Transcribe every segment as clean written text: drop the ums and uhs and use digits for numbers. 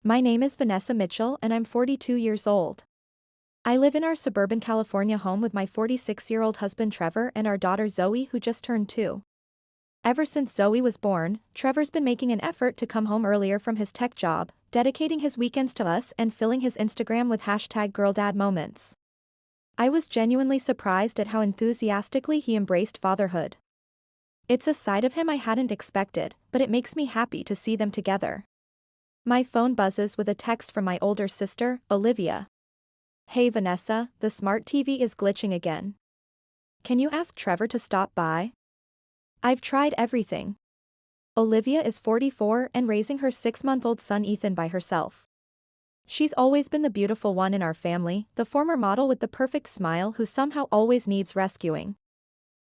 My name is Vanessa Mitchell and I'm 42 years old. I live in our suburban California home with my 46-year-old husband Trevor and our daughter Zoe who just turned 2. Ever since Zoe was born, Trevor's been making an effort to come home earlier from his tech job, dedicating his weekends to us and filling his Instagram with #GirlDadMoments. I was genuinely surprised at how enthusiastically he embraced fatherhood. It's a side of him I hadn't expected, but it makes me happy to see them together. My phone buzzes with a text from my older sister, Olivia. Hey Vanessa, the smart TV is glitching again. Can you ask Trevor to stop by? I've tried everything. Olivia is 44 and raising her 6-month-old son Ethan by herself. She's always been the beautiful one in our family, the former model with the perfect smile who somehow always needs rescuing.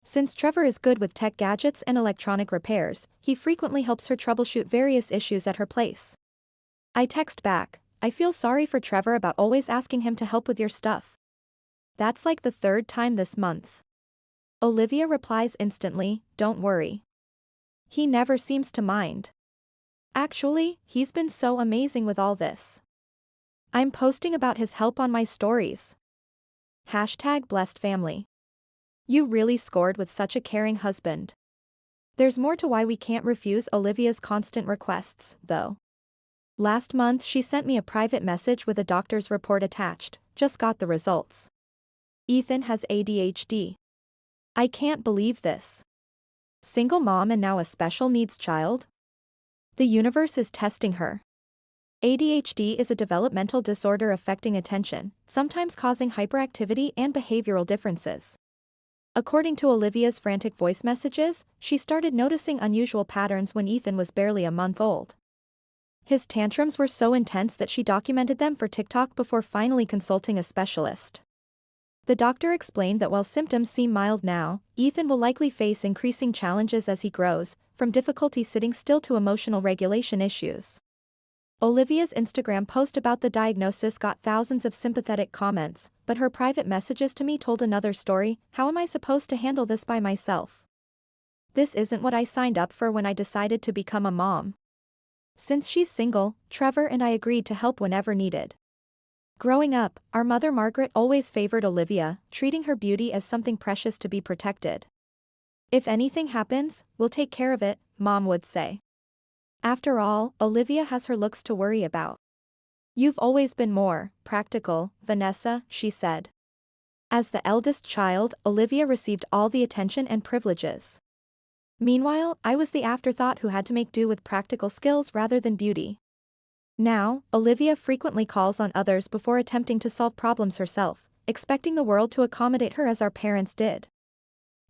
Since Trevor is good with tech gadgets and electronic repairs, he frequently helps her troubleshoot various issues at her place. I text back, I feel sorry for Trevor about always asking him to help with your stuff. That's like the 3rd time this month. Olivia replies instantly, don't worry. He never seems to mind. Actually, he's been so amazing with all this. I'm posting about his help on my stories. #blessedfamily. You really scored with such a caring husband. There's more to why we can't refuse Olivia's constant requests, though. Last month she sent me a private message with a doctor's report attached, just got the results. Ethan has ADHD. I can't believe this. Single mom and now a special needs child? The universe is testing her. ADHD is a developmental disorder affecting attention, sometimes causing hyperactivity and behavioral differences. According to Olivia's frantic voice messages, she started noticing unusual patterns when Ethan was barely a month old. His tantrums were so intense that she documented them for TikTok before finally consulting a specialist. The doctor explained that while symptoms seem mild now, Ethan will likely face increasing challenges as he grows, from difficulty sitting still to emotional regulation issues. Olivia's Instagram post about the diagnosis got thousands of sympathetic comments, but her private messages to me told another story. How am I supposed to handle this by myself? This isn't what I signed up for when I decided to become a mom. Since she's single, Trevor and I agreed to help whenever needed. Growing up, our mother Margaret always favored Olivia, treating her beauty as something precious to be protected. If anything happens, we'll take care of it, Mom would say. After all, Olivia has her looks to worry about. You've always been more practical, Vanessa, she said. As the eldest child, Olivia received all the attention and privileges. Meanwhile, I was the afterthought who had to make do with practical skills rather than beauty. Now, Olivia frequently calls on others before attempting to solve problems herself, expecting the world to accommodate her as our parents did.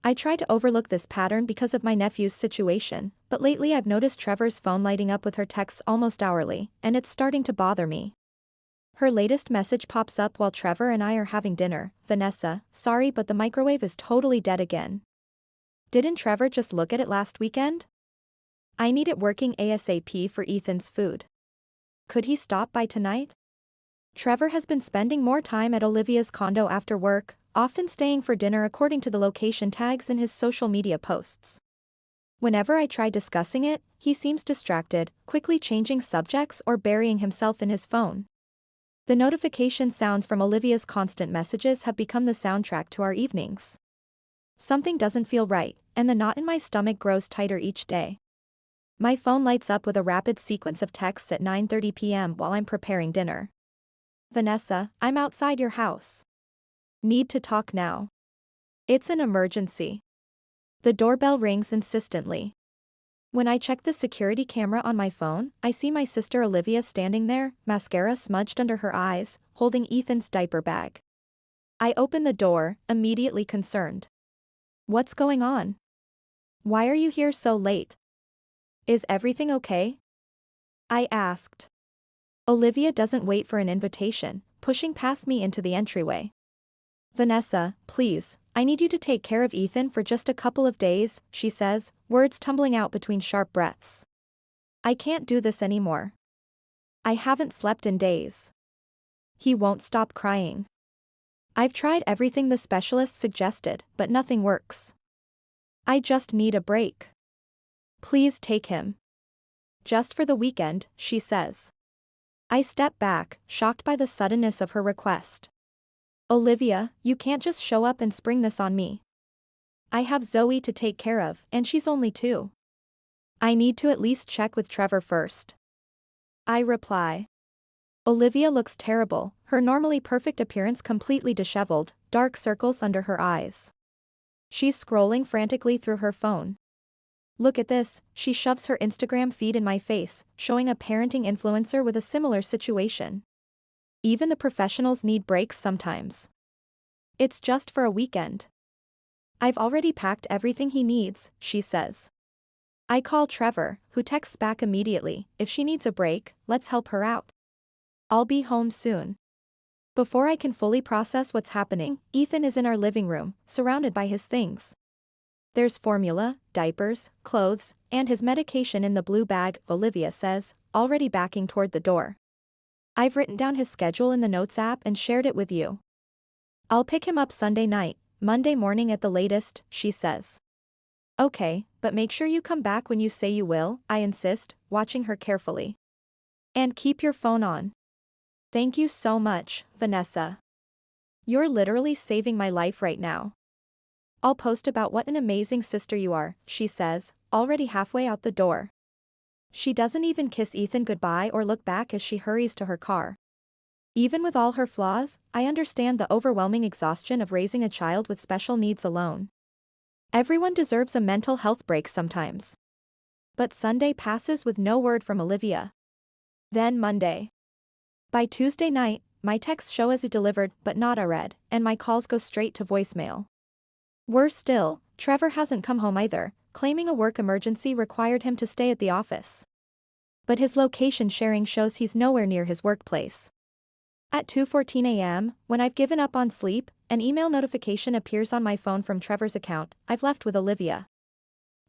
I try to overlook this pattern because of my nephew's situation, but lately I've noticed Trevor's phone lighting up with her texts almost hourly, and it's starting to bother me. Her latest message pops up while Trevor and I are having dinner. Vanessa, sorry but the microwave is totally dead again. Didn't Trevor just look at it last weekend? I need it working ASAP for Ethan's food. Could he stop by tonight? Trevor has been spending more time at Olivia's condo after work, often staying for dinner according to the location tags in his social media posts. Whenever I try discussing it, he seems distracted, quickly changing subjects or burying himself in his phone. The notification sounds from Olivia's constant messages have become the soundtrack to our evenings. Something doesn't feel right, and the knot in my stomach grows tighter each day. My phone lights up with a rapid sequence of texts at 9:30 p.m. while I'm preparing dinner. Vanessa, I'm outside your house. Need to talk now. It's an emergency. The doorbell rings insistently. When I check the security camera on my phone, I see my sister Olivia standing there, mascara smudged under her eyes, holding Ethan's diaper bag. I open the door, immediately concerned. What's going on? Why are you here so late? Is everything okay? I asked. Olivia doesn't wait for an invitation, pushing past me into the entryway. Vanessa, please, I need you to take care of Ethan for just a couple of days, she says, words tumbling out between sharp breaths. I can't do this anymore. I haven't slept in days. He won't stop crying. I've tried everything the specialists suggested, but nothing works. I just need a break. Please take him. Just for the weekend, she says. I step back, shocked by the suddenness of her request. Olivia, you can't just show up and spring this on me. I have Zoe to take care of, and she's only 2. I need to at least check with Trevor first. I reply. Olivia looks terrible, her normally perfect appearance completely disheveled, dark circles under her eyes. She's scrolling frantically through her phone. Look at this, she shoves her Instagram feed in my face, showing a parenting influencer with a similar situation. Even the professionals need breaks sometimes. It's just for a weekend. I've already packed everything he needs, she says. I call Trevor, who texts back immediately, if she needs a break, let's help her out. I'll be home soon. Before I can fully process what's happening, Ethan is in our living room, surrounded by his things. There's formula, diapers, clothes, and his medication in the blue bag, Olivia says, already backing toward the door. I've written down his schedule in the Notes app and shared it with you. I'll pick him up Sunday night, Monday morning at the latest, she says. Okay, but make sure you come back when you say you will, I insist, watching her carefully. And keep your phone on. Thank you so much, Vanessa. You're literally saving my life right now. I'll post about what an amazing sister you are, she says, already halfway out the door. She doesn't even kiss Ethan goodbye or look back as she hurries to her car. Even with all her flaws, I understand the overwhelming exhaustion of raising a child with special needs alone. Everyone deserves a mental health break sometimes. But Sunday passes with no word from Olivia. Then Monday. By Tuesday night, my texts show as delivered but not read, and my calls go straight to voicemail. Worse still, Trevor hasn't come home either, claiming a work emergency required him to stay at the office. But his location sharing shows he's nowhere near his workplace. At 2:14 a.m., when I've given up on sleep, an email notification appears on my phone from Trevor's account I've left with Olivia.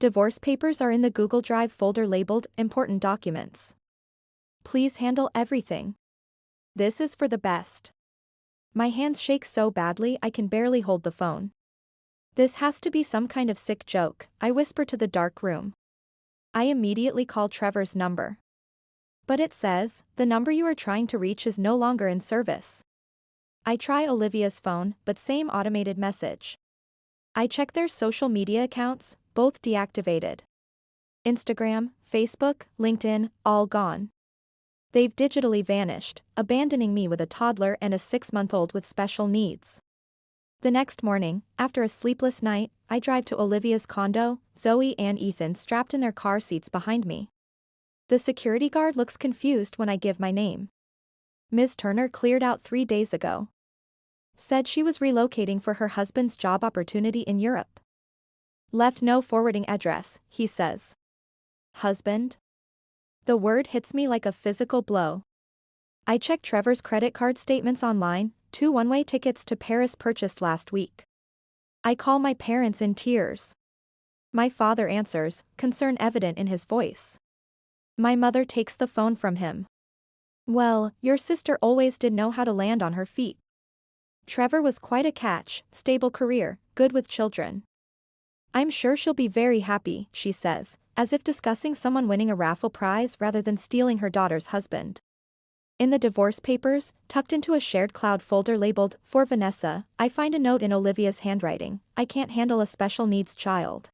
Divorce papers are in the Google Drive folder labeled Important Documents. Please handle everything. This is for the best. My hands shake so badly I can barely hold the phone. This has to be some kind of sick joke, I whisper to the dark room. I immediately call Trevor's number. But it says, the number you are trying to reach is no longer in service. I try Olivia's phone, but same automated message. I check their social media accounts, both deactivated. Instagram, Facebook, LinkedIn, all gone. They've digitally vanished, abandoning me with a toddler and a 6-month-old with special needs. The next morning, after a sleepless night, I drive to Olivia's condo, Zoe and Ethan strapped in their car seats behind me. The security guard looks confused when I give my name. Ms. Turner cleared out 3 days ago. Said she was relocating for her husband's job opportunity in Europe. Left no forwarding address, he says. Husband? The word hits me like a physical blow. I check Trevor's credit card statements online, 2 one-way tickets to Paris purchased last week. I call my parents in tears. My father answers, concern evident in his voice. My mother takes the phone from him. Well, your sister always did know how to land on her feet. Trevor was quite a catch, stable career, good with children. I'm sure she'll be very happy, she says, as if discussing someone winning a raffle prize rather than stealing her daughter's husband. In the divorce papers, tucked into a shared cloud folder labeled, For Vanessa, I find a note in Olivia's handwriting, I can't handle a special needs child.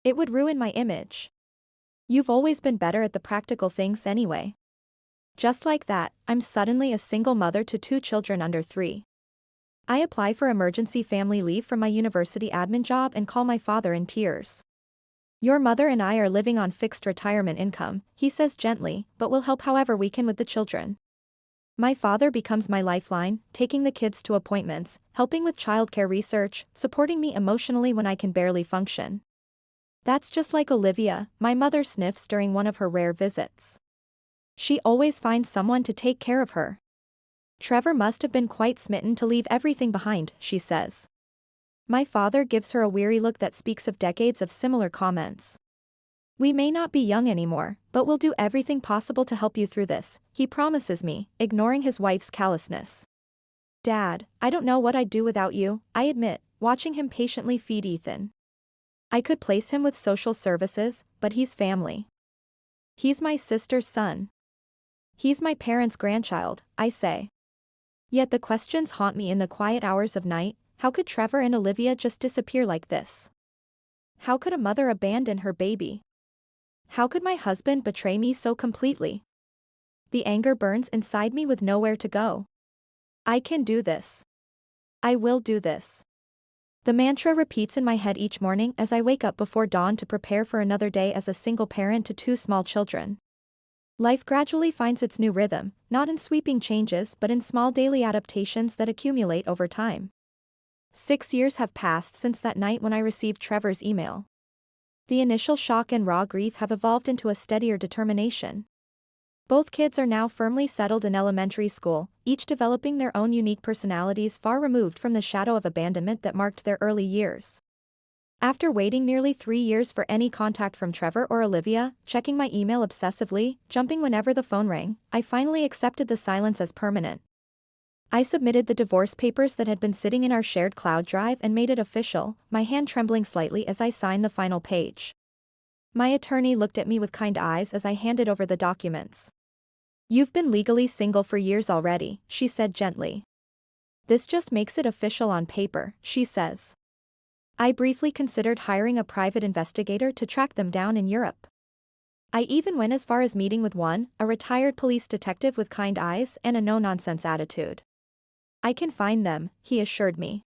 It would ruin my image. You've always been better at the practical things anyway. Just like that, I'm suddenly a single mother to 2 children under 3. I apply for emergency family leave from my university admin job and call my father in tears. Your mother and I are living on fixed retirement income, he says gently, but we'll help however we can with the children. My father becomes my lifeline, taking the kids to appointments, helping with childcare research, supporting me emotionally when I can barely function. That's just like Olivia, my mother sniffs during one of her rare visits. She always finds someone to take care of her. Trevor must have been quite smitten to leave everything behind, she says. My father gives her a weary look that speaks of decades of similar comments. We may not be young anymore, but we'll do everything possible to help you through this, he promises me, ignoring his wife's callousness. Dad, I don't know what I'd do without you, I admit, watching him patiently feed Ethan. I could place him with social services, but he's family. He's my sister's son. He's my parents' grandchild, I say. Yet the questions haunt me in the quiet hours of night. How could Trevor and Olivia just disappear like this? How could a mother abandon her baby? How could my husband betray me so completely? The anger burns inside me with nowhere to go. I can do this. I will do this. The mantra repeats in my head each morning as I wake up before dawn to prepare for another day as a single parent to 2 small children. Life gradually finds its new rhythm, not in sweeping changes but in small daily adaptations that accumulate over time. 6 years have passed since that night when I received Trevor's email. The initial shock and raw grief have evolved into a steadier determination. Both kids are now firmly settled in elementary school, each developing their own unique personalities far removed from the shadow of abandonment that marked their early years. After waiting nearly 3 years for any contact from Trevor or Olivia, checking my email obsessively, jumping whenever the phone rang, I finally accepted the silence as permanent. I submitted the divorce papers that had been sitting in our shared cloud drive and made it official, my hand trembling slightly as I signed the final page. My attorney looked at me with kind eyes as I handed over the documents. "You've been legally single for years already," she said gently. "This just makes it official on paper," she says. I briefly considered hiring a private investigator to track them down in Europe. I even went as far as meeting with one, a retired police detective with kind eyes and a no-nonsense attitude. "I can find them," he assured me.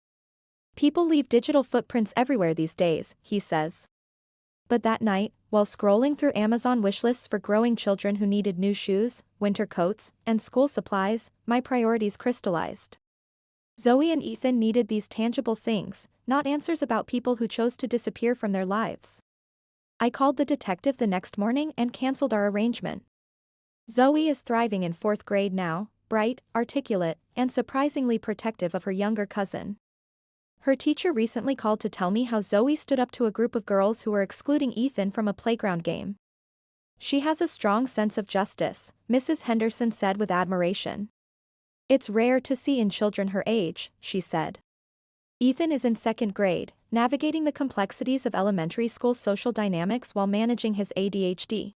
"People leave digital footprints everywhere these days," he says. But that night, while scrolling through Amazon wishlists for growing children who needed new shoes, winter coats, and school supplies, my priorities crystallized. Zoe and Ethan needed these tangible things, not answers about people who chose to disappear from their lives. I called the detective the next morning and canceled our arrangement. Zoe is thriving in 4th grade now, bright, articulate, and surprisingly protective of her younger cousin. Her teacher recently called to tell me how Zoe stood up to a group of girls who were excluding Ethan from a playground game. "She has a strong sense of justice," Mrs. Henderson said with admiration. "It's rare to see in children her age," she said. Ethan is in 2nd grade, navigating the complexities of elementary school social dynamics while managing his ADHD.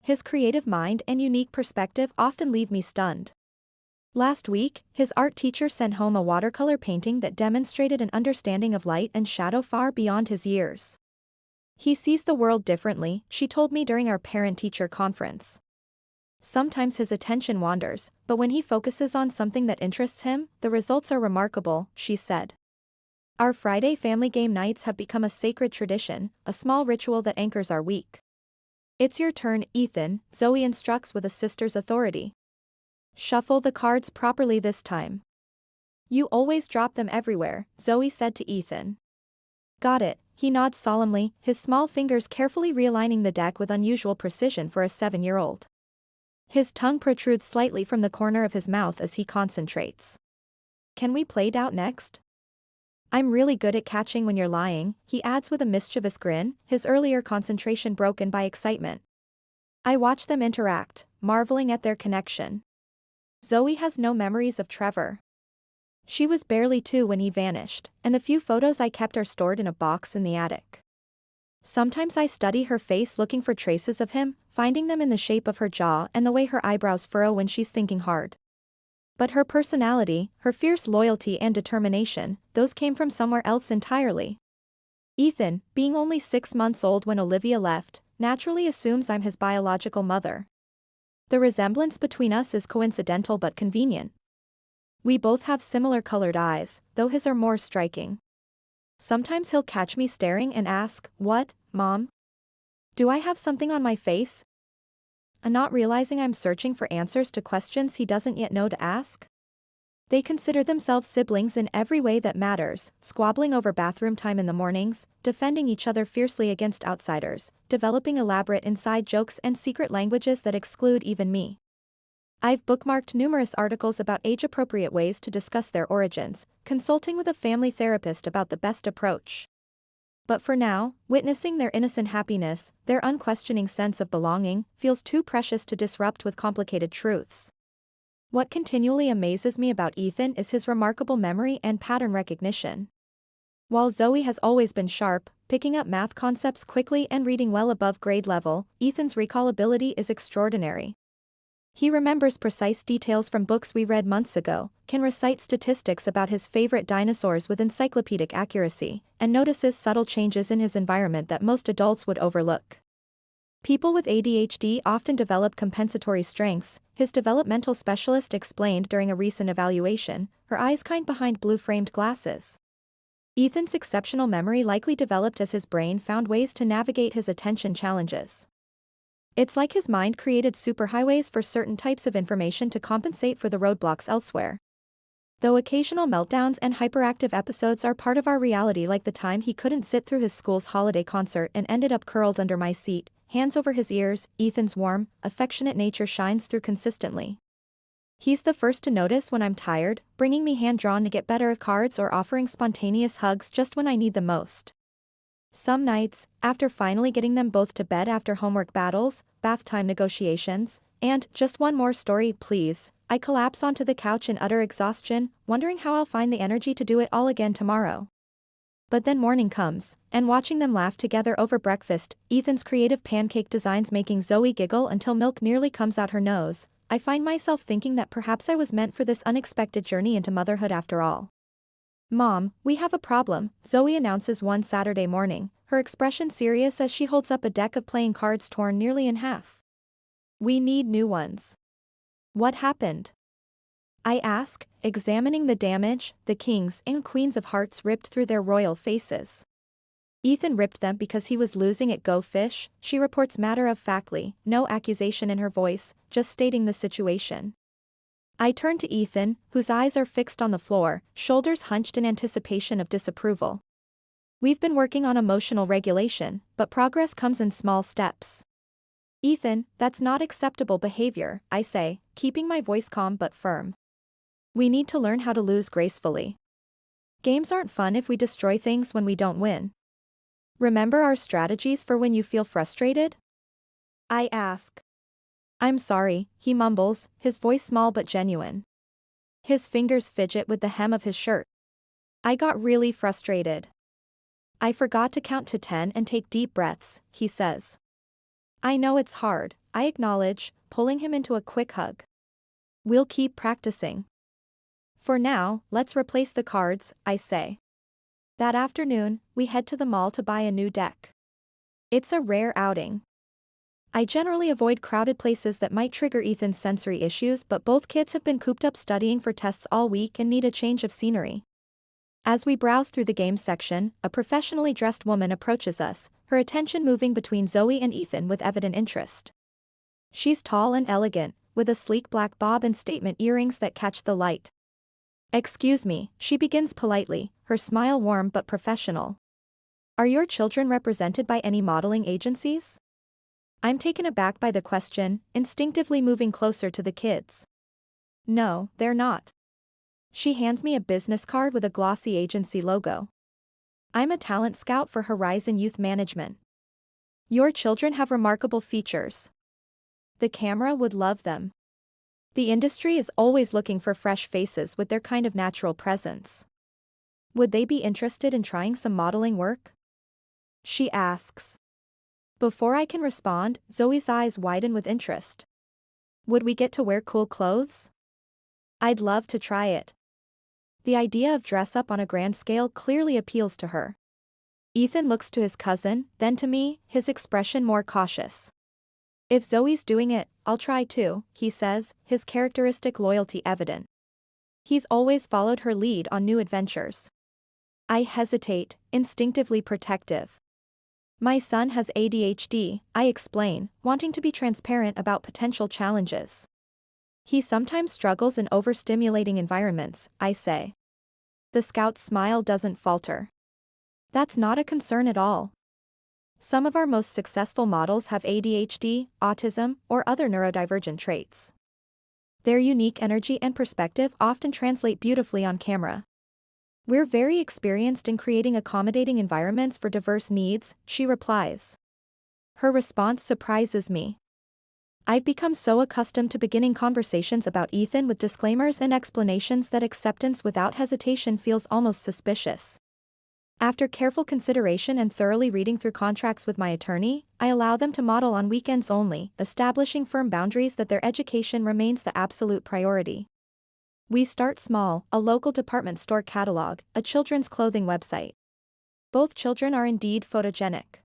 His creative mind and unique perspective often leave me stunned. Last week, his art teacher sent home a watercolor painting that demonstrated an understanding of light and shadow far beyond his years. "He sees the world differently," she told me during our parent-teacher conference. "Sometimes his attention wanders, but when he focuses on something that interests him, the results are remarkable," she said. Our Friday family game nights have become a sacred tradition, a small ritual that anchors our week. "It's your turn, Ethan," Zoe instructs with a sister's authority. "Shuffle the cards properly this time." "You always drop them everywhere," Zoe said to Ethan. "Got it," he nods solemnly, his small fingers carefully realigning the deck with unusual precision for a 7-year-old. His tongue protrudes slightly from the corner of his mouth as he concentrates. "Can we play out next?" "I'm really good at catching when you're lying," he adds with a mischievous grin, his earlier concentration broken by excitement. I watch them interact, marveling at their connection. Zoe has no memories of Trevor. She was barely 2 when he vanished, and the few photos I kept are stored in a box in the attic. Sometimes I study her face looking for traces of him, finding them in the shape of her jaw and the way her eyebrows furrow when she's thinking hard. But her personality, her fierce loyalty and determination, those came from somewhere else entirely. Ethan, being only 6 months old when Olivia left, naturally assumes I'm his biological mother. The resemblance between us is coincidental but convenient. We both have similar colored eyes, though his are more striking. Sometimes he'll catch me staring and ask, "What, Mom? Do I have something on my face?" Not realizing I'm searching for answers to questions he doesn't yet know to ask. They consider themselves siblings in every way that matters, squabbling over bathroom time in the mornings, defending each other fiercely against outsiders, developing elaborate inside jokes and secret languages that exclude even me. I've bookmarked numerous articles about age-appropriate ways to discuss their origins, consulting with a family therapist about the best approach. But for now, witnessing their innocent happiness, their unquestioning sense of belonging, feels too precious to disrupt with complicated truths. What continually amazes me about Ethan is his remarkable memory and pattern recognition. While Zoe has always been sharp, picking up math concepts quickly and reading well above grade level, Ethan's recall ability is extraordinary. He remembers precise details from books we read months ago, can recite statistics about his favorite dinosaurs with encyclopedic accuracy, and notices subtle changes in his environment that most adults would overlook. People with ADHD often develop compensatory strengths, his developmental specialist explained during a recent evaluation, her eyes kind behind blue-framed glasses. Ethan's exceptional memory likely developed as his brain found ways to navigate his attention challenges. It's like his mind created superhighways for certain types of information to compensate for the roadblocks elsewhere. Though occasional meltdowns and hyperactive episodes are part of our reality, like the time he couldn't sit through his school's holiday concert and ended up curled under my seat, hands over his ears, Ethan's warm, affectionate nature shines through consistently. He's the first to notice when I'm tired, bringing me hand-drawn to get better cards or offering spontaneous hugs just when I need them most. Some nights, after finally getting them both to bed after homework battles, bath time negotiations, and just one more story, please, I collapse onto the couch in utter exhaustion, wondering how I'll find the energy to do it all again tomorrow. But then morning comes, and watching them laugh together over breakfast, Ethan's creative pancake designs making Zoe giggle until milk nearly comes out her nose, I find myself thinking that perhaps I was meant for this unexpected journey into motherhood after all. Mom, we have a problem, Zoe announces one Saturday morning, her expression serious as she holds up a deck of playing cards torn nearly in half. We need new ones. What happened? I ask, examining the damage the kings and queens of hearts ripped through their royal faces. Ethan ripped them because he was losing at Go Fish, she reports matter-of-factly, no accusation in her voice, just stating the situation. I turn to Ethan, whose eyes are fixed on the floor, shoulders hunched in anticipation of disapproval. We've been working on emotional regulation, but progress comes in small steps. Ethan, that's not acceptable behavior, I say, keeping my voice calm but firm. We need to learn how to lose gracefully. Games aren't fun if we destroy things when we don't win. Remember our strategies for when you feel frustrated? I ask. I'm sorry, he mumbles, his voice small but genuine. His fingers fidget with the hem of his shirt. I got really frustrated. I forgot to count to 10 and take deep breaths, he says. I know it's hard, I acknowledge, pulling him into a quick hug. We'll keep practicing. For now, let's replace the cards, I say. That afternoon, we head to the mall to buy a new deck. It's a rare outing. I generally avoid crowded places that might trigger Ethan's sensory issues, but both kids have been cooped up studying for tests all week and need a change of scenery. As we browse through the games section, a professionally dressed woman approaches us, her attention moving between Zoe and Ethan with evident interest. She's tall and elegant, with a sleek black bob and statement earrings that catch the light. Excuse me, she begins politely, her smile warm but professional. Are your children represented by any modeling agencies? I'm taken aback by the question, instinctively moving closer to the kids. No, they're not. She hands me a business card with a glossy agency logo. I'm a talent scout for Horizon Youth Management. Your children have remarkable features. The camera would love them. The industry is always looking for fresh faces with their kind of natural presence. Would they be interested in trying some modeling work? She asks. Before I can respond, Zoe's eyes widen with interest. Would we get to wear cool clothes? I'd love to try it. The idea of dress up on a grand scale clearly appeals to her. Ethan looks to his cousin, then to me, his expression more cautious. If Zoe's doing it, I'll try too, he says, his characteristic loyalty evident. He's always followed her lead on new adventures. I hesitate, instinctively protective. My son has ADHD, I explain, wanting to be transparent about potential challenges. He sometimes struggles in overstimulating environments, I say. The scout's smile doesn't falter. That's not a concern at all. Some of our most successful models have ADHD, autism, or other neurodivergent traits. Their unique energy and perspective often translate beautifully on camera. We're very experienced in creating accommodating environments for diverse needs, she replies. Her response surprises me. I've become so accustomed to beginning conversations about Ethan with disclaimers and explanations that acceptance without hesitation feels almost suspicious. After careful consideration and thoroughly reading through contracts with my attorney, I allow them to model on weekends only, establishing firm boundaries that their education remains the absolute priority. We start small, a local department store catalog, a children's clothing website. Both children are indeed photogenic.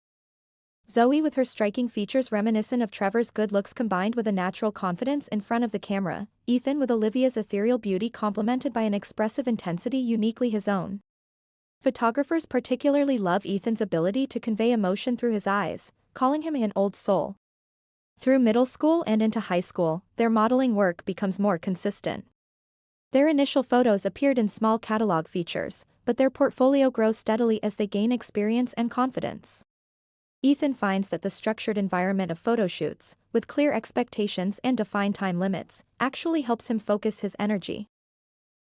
Zoe with her striking features reminiscent of Trevor's good looks combined with a natural confidence in front of the camera, Ethan with Olivia's ethereal beauty complemented by an expressive intensity uniquely his own. Photographers particularly love Ethan's ability to convey emotion through his eyes, calling him an old soul. Through middle school and into high school, their modeling work becomes more consistent. Their initial photos appeared in small catalog features, but their portfolio grows steadily as they gain experience and confidence. Ethan finds that the structured environment of photo shoots, with clear expectations and defined time limits, actually helps him focus his energy.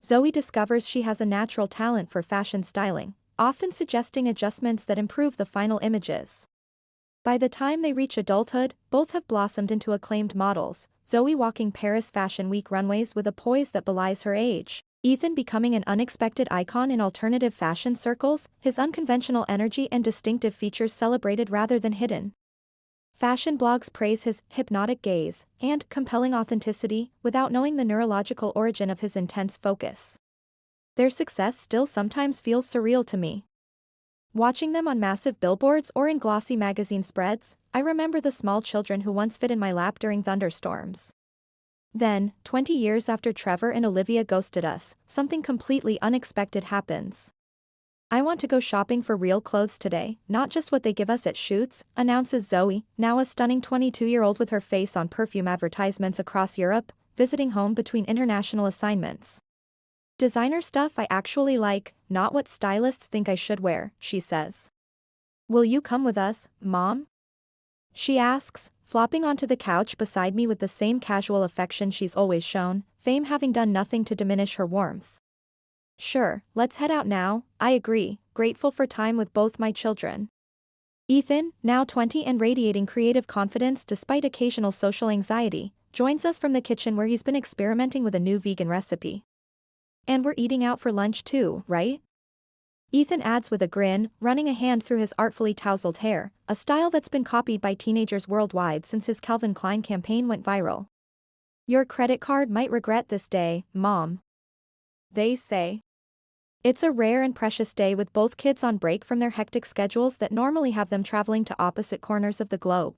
Zoe discovers she has a natural talent for fashion styling, often suggesting adjustments that improve the final images. By the time they reach adulthood, both have blossomed into acclaimed models, Zoe walking Paris Fashion Week runways with a poise that belies her age, Ethan becoming an unexpected icon in alternative fashion circles, his unconventional energy and distinctive features celebrated rather than hidden. Fashion blogs praise his hypnotic gaze and compelling authenticity without knowing the neurological origin of his intense focus. Their success still sometimes feels surreal to me. Watching them on massive billboards or in glossy magazine spreads, I remember the small children who once fit in my lap during thunderstorms. Then, 20 years after Trevor and Olivia ghosted us, something completely unexpected happens. I want to go shopping for real clothes today, not just what they give us at shoots, announces Zoe, now a stunning 22-year-old with her face on perfume advertisements across Europe, visiting home between international assignments. Designer stuff I actually like, not what stylists think I should wear, she says. Will you come with us, Mom? She asks, flopping onto the couch beside me with the same casual affection she's always shown, fame having done nothing to diminish her warmth. Sure, let's head out now, I agree, grateful for time with both my children. Ethan, now 20 and radiating creative confidence despite occasional social anxiety, joins us from the kitchen where he's been experimenting with a new vegan recipe. And we're eating out for lunch too, right? Ethan adds with a grin, running a hand through his artfully tousled hair, a style that's been copied by teenagers worldwide since his Calvin Klein campaign went viral. Your credit card might regret this day, Mom. They say. It's a rare and precious day with both kids on break from their hectic schedules that normally have them traveling to opposite corners of the globe.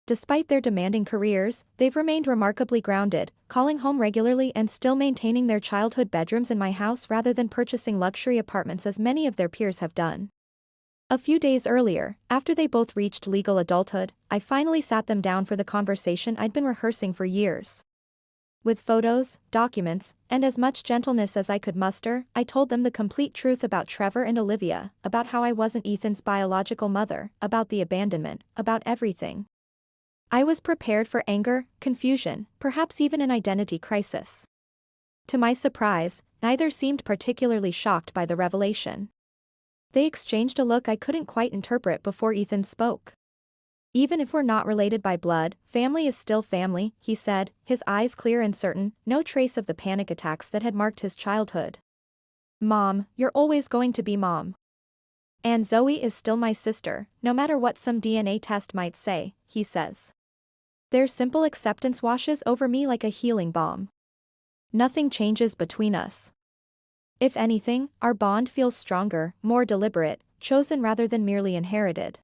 Despite their demanding careers, they've remained remarkably grounded, calling home regularly and still maintaining their childhood bedrooms in my house rather than purchasing luxury apartments as many of their peers have done. A few days earlier, after they both reached legal adulthood, I finally sat them down for the conversation I'd been rehearsing for years. With photos, documents, and as much gentleness as I could muster, I told them the complete truth about Trevor and Olivia, about how I wasn't Ethan's biological mother, about the abandonment, about everything. I was prepared for anger, confusion, perhaps even an identity crisis. To my surprise, neither seemed particularly shocked by the revelation. They exchanged a look I couldn't quite interpret before Ethan spoke. Even if we're not related by blood, family is still family, he said, his eyes clear and certain, no trace of the panic attacks that had marked his childhood. Mom, you're always going to be Mom. And Zoe is still my sister, no matter what some DNA test might say, he says. Their simple acceptance washes over me like a healing balm. Nothing changes between us. If anything, our bond feels stronger, more deliberate, chosen rather than merely inherited.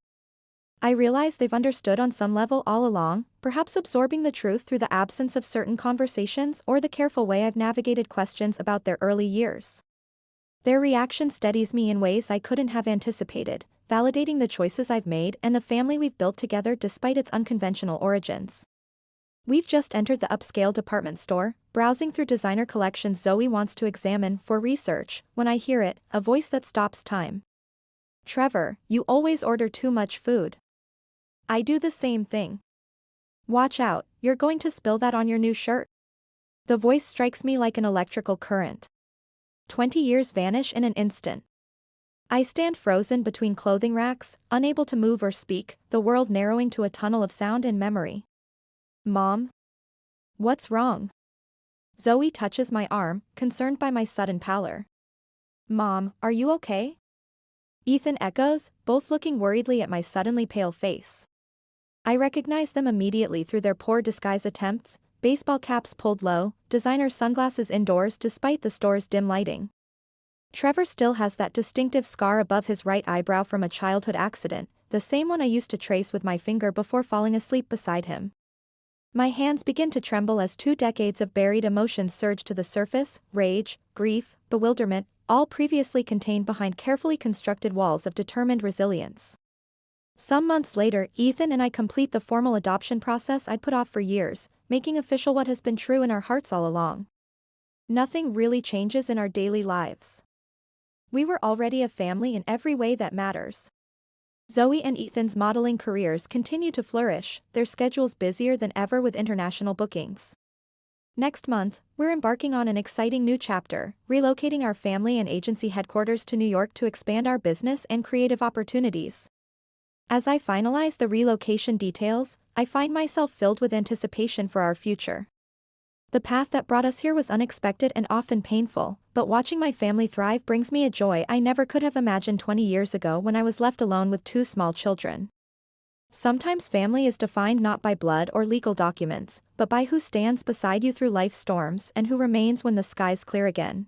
I realize they've understood on some level all along, perhaps absorbing the truth through the absence of certain conversations or the careful way I've navigated questions about their early years. Their reaction steadies me in ways I couldn't have anticipated, validating the choices I've made and the family we've built together despite its unconventional origins. We've just entered the upscale department store, browsing through designer collections Zoe wants to examine for research, when I hear it, a voice that stops time. Trevor, you always order too much food. I do the same thing. Watch out, you're going to spill that on your new shirt. The voice strikes me like an electrical current. 20 years vanish in an instant. I stand frozen between clothing racks, unable to move or speak, the world narrowing to a tunnel of sound and memory. Mom? What's wrong? Zoe touches my arm, concerned by my sudden pallor. Mom, are you okay? Ethan echoes, both looking worriedly at my suddenly pale face. I recognize them immediately through their poor disguise attempts, baseball caps pulled low, designer sunglasses indoors despite the store's dim lighting. Trevor still has that distinctive scar above his right eyebrow from a childhood accident, the same one I used to trace with my finger before falling asleep beside him. My hands begin to tremble as 2 decades of buried emotions surge to the surface: rage, grief, bewilderment, all previously contained behind carefully constructed walls of determined resilience. Some months later, Ethan and I complete the formal adoption process I'd put off for years, making official what has been true in our hearts all along. Nothing really changes in our daily lives. We were already a family in every way that matters. Zoe and Ethan's modeling careers continue to flourish, their schedules busier than ever with international bookings. Next month, we're embarking on an exciting new chapter, relocating our family and agency headquarters to New York to expand our business and creative opportunities. As I finalize the relocation details, I find myself filled with anticipation for our future. The path that brought us here was unexpected and often painful, but watching my family thrive brings me a joy I never could have imagined 20 years ago when I was left alone with 2 small children. Sometimes family is defined not by blood or legal documents, but by who stands beside you through life's storms and who remains when the skies clear again.